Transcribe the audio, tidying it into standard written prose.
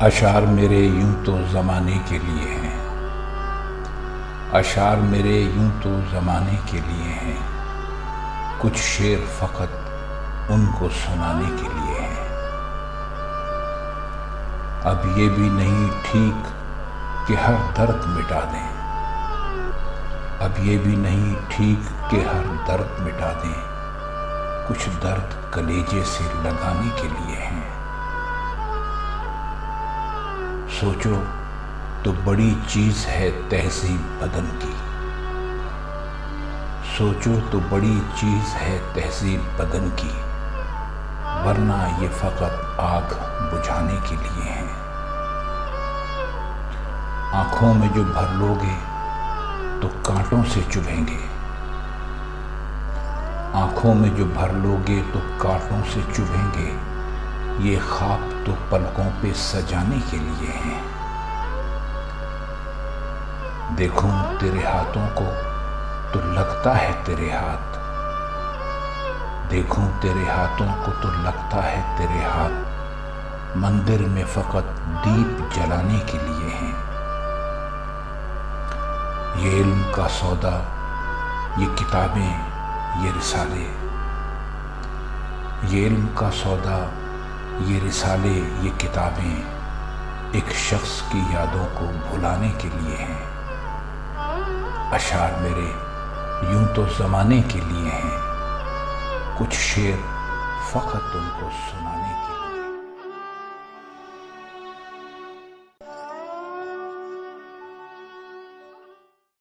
اشعار میرے یوں تو زمانے کے لیے ہیں، اشعار میرے یوں تو زمانے کے لیے ہیں، کچھ شعر فقط ان کو سنانے کے لیے ہیں۔ اب یہ بھی نہیں ٹھیک کہ ہر درد مٹا دیں، اب یہ بھی نہیں ٹھیک کہ ہر درد مٹا دیں، کچھ درد کلیجے سے لگانے کے لیے ہیں۔ سوچو تو بڑی چیز ہے تہذیب بدن کی، سوچو تو بڑی چیز ہے تہذیب بدن کی، ورنہ یہ فقط آگ بجھانے کے لیے ہیں۔ آنکھوں میں جو بھر لوگے تو کانٹوں سے چبھیں گے، آنکھوں میں جو بھر لوگے تو کانٹوں سے چبھیں گے، یہ خواب تو پلکوں پہ سجانے کے لیے ہیں۔ دیکھوں تیرے ہاتھوں کو تو لگتا ہے تیرے ہاتھ، دیکھوں تیرے ہاتھوں کو تو لگتا ہے تیرے ہاتھ، مندر میں فقط دیپ جلانے کے لیے ہیں۔ یہ علم کا سودا، یہ کتابیں، یہ رسالے، یہ علم کا سودا، یہ رسالے، یہ کتابیں ایک شخص کی یادوں کو بھلانے کے لیے ہیں۔ اشعار میرے یوں تو زمانے کے لیے ہیں، کچھ شعر فقط ان کو سنانے